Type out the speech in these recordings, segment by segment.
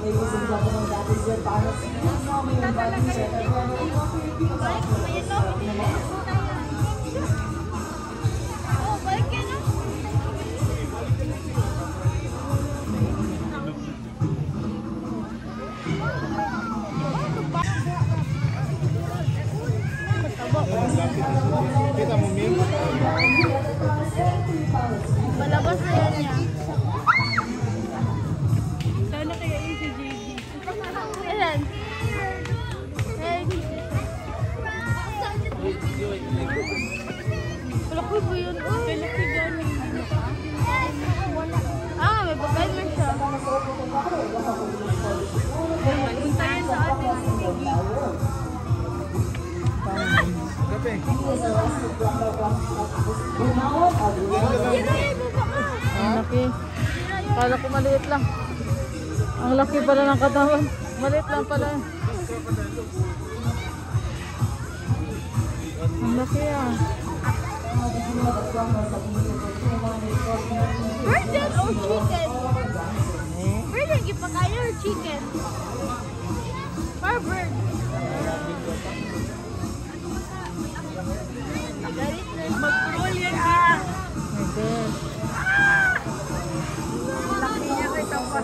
Ladies and gentlemen, that is your final seat. Now may invite you to kita mo, Mim? Palabas na yan niya. Sana kaya yung si JD. Ayan. Palaki ba yun? Palaki gano'n. Ah, may papel na siya. Punta yan sa atin. Kape. Ang laki. Kala ko maliit lang. Ang laki pala ng katawan. Maliit lang pala. Ang laki ah. Bird yan or chicken? Bird yan ipakain or chicken? Or bird? Mag-roll yan ah! Laki niya kay Tapa.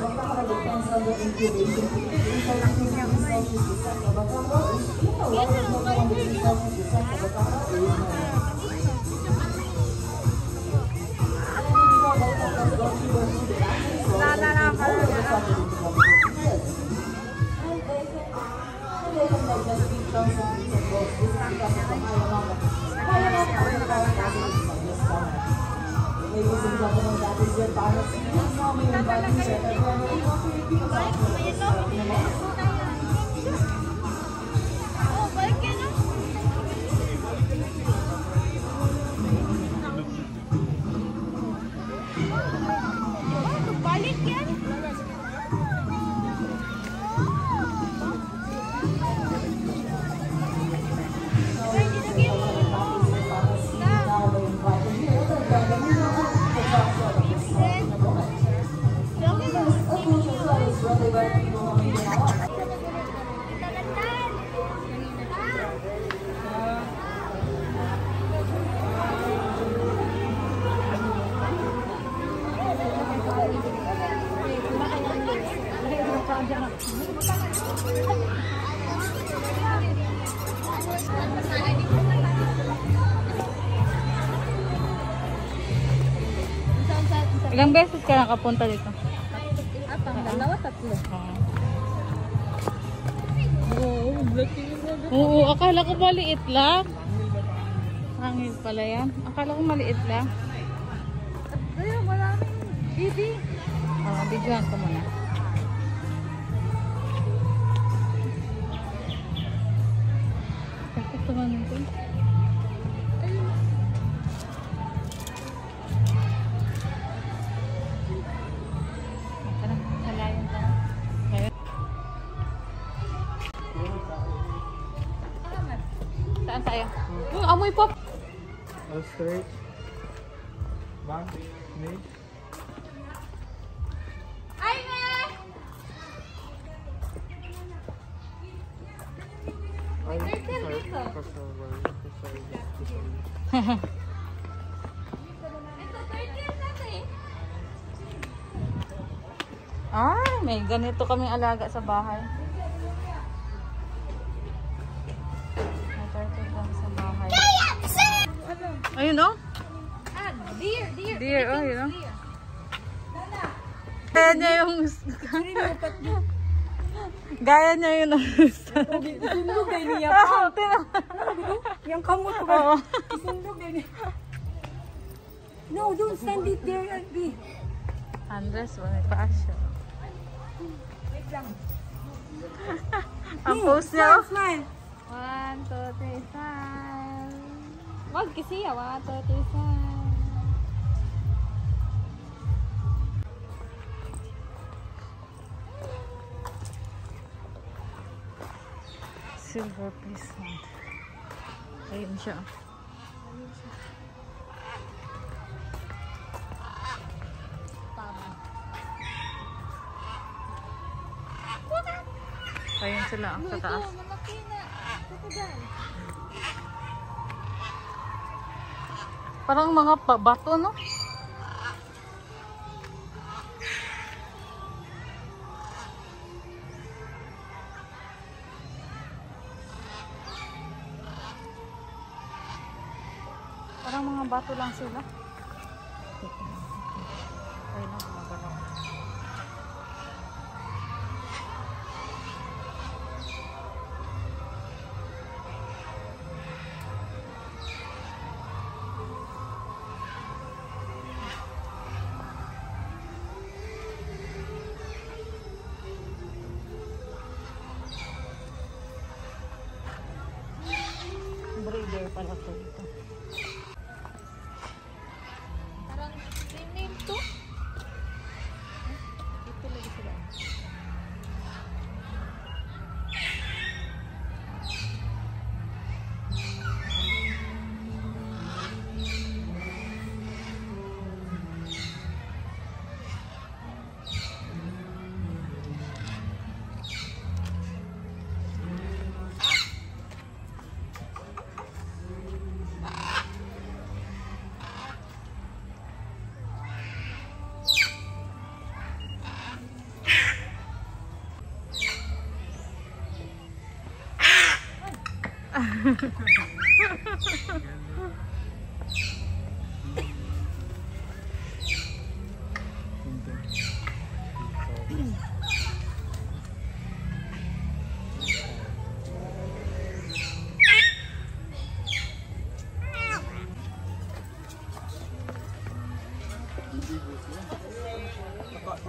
Ladies and gentlemen, that is your final seat. Now may invite you to balik yan? Ilang beses ka nakapunta dito? Dalawa, tatlo. Oo, akala ko maliit lang. Hangin pala yan. Akala ko maliit lang. Ayun, maraming bibi. Bidyohan ko muna. Bakit naman ito? Saan tayo? Amoy pop! All straight. Bang. Knee. Ay, nga! Ay, Ah, may ganito kaming alaga sa bahay. May turtle kami sa bahay. Ayun oh. Ah, deer. Deer, oh, yun oh. Gaya niya yung... Gaya niya yung... Isundog na niya pa. Yung kamot ko ba? Isundog na niya. No, don't stand it there, Albi. Andres Bonifacio. Wait lang. Ang post niya. Smile. 1, 2, 3, smile. Wag kasi 1, 2, 3, smile. Silver placement. Ayun siya. Ayun sila sa taas. Parang mga bato, no? Parang mga bato lang sila. Ayun ang gumagalaw. Breeder pala to ito. Parang name to? Ito lagi sila.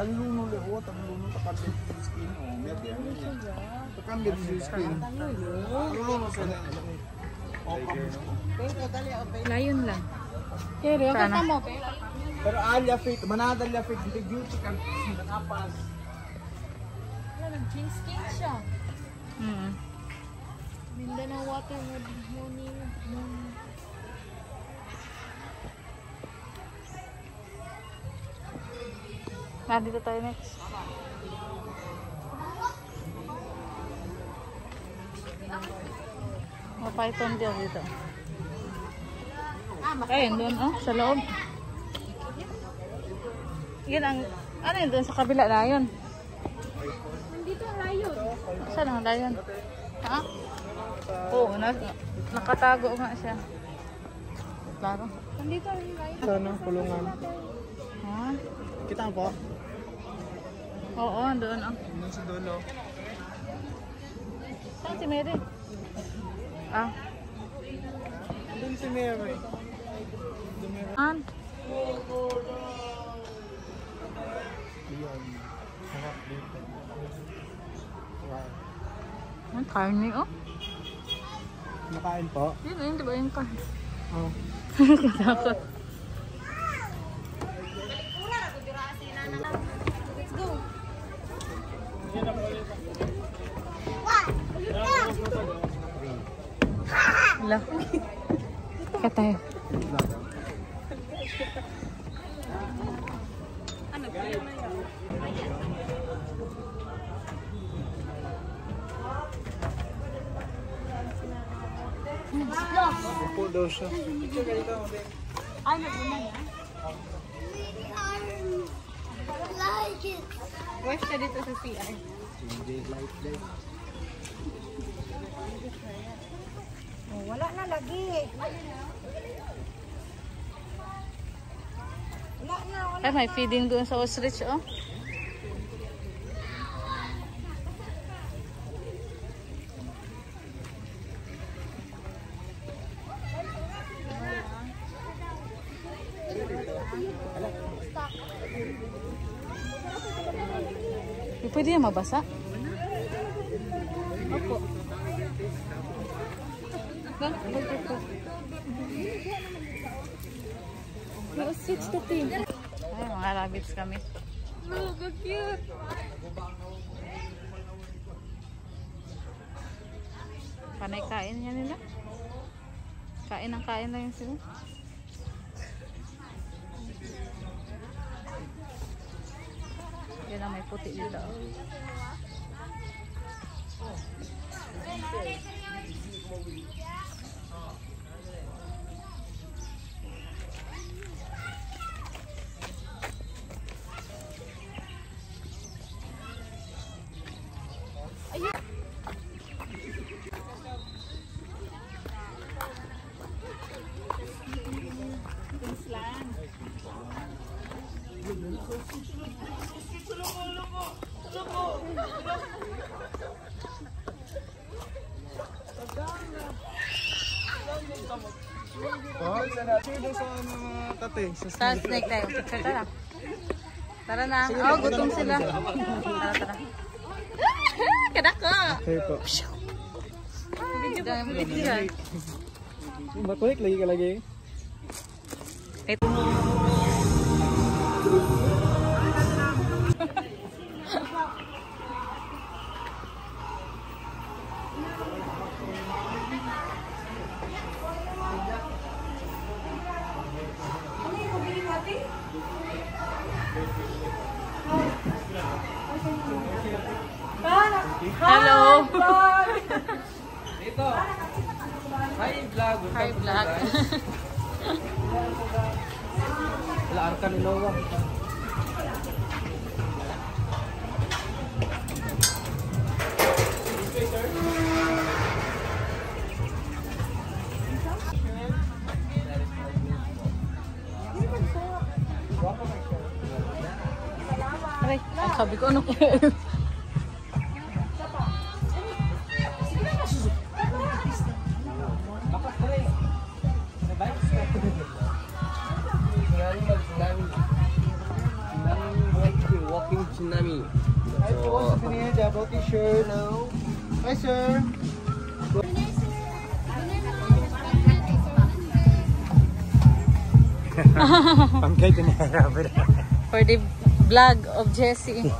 Talunong lewat, talunong takan di skin. Oh, biar dia. Tekan dia di skin. Talunong sana. Layon lang. Kere, okay Sana. mo. Pero alya fit, manada alya fit di beauty kan nakapas. Nag-skin siya. Mindanao water morning. Dito tayo next. Mga python din dito. Ayun doon, oh, sa loob. Yan ang, ano yun doon sa kabila na yun? Nandito ang layon. Saan ang layon? Ha? Oo, nakatago nga siya. Klaro. Nandito ang layon. Sana kulungan. Ha? Kita po. Oo, doon, oh. Ano sa dulo? Saan si Mary? Ah. Doon si Mary. An? Yan. Harap dito. Wow. Ang karne, oh. Nakain po? Yun, di ba yung karne? Oh. Katakot. Let's go. Wala. Kaya tayo. Upo daw siya. Wash ka dito sa CR. Oh, wala na lagi. Wala na. Ay, may feeding doon sa ostrich, oh. Pwede yan mabasa? Opo. Let's switch the team. Ay, mga rabbits kami. Look, how cute. Panay kain yan nila. Kain ang kain lang yun sila. Yan ang may puti dito. Oh, isa na. Sino sa mga tate? Sa snake tayo. Picture tara. Tara na. Oh, gutom sila. Tara, tara. Kanak ka! Okay po. Video ka. Video ka. Makulik lagi ka lagi. Hello! Dito. Hi vlog. Hi, vlog. Wala arka ni Noah. Aray, ang sabi ko ano kaya? Walking tsunami. Hi po, sa pinili double t-shirt. Hello. Hi sir. For the vlog of Jessie.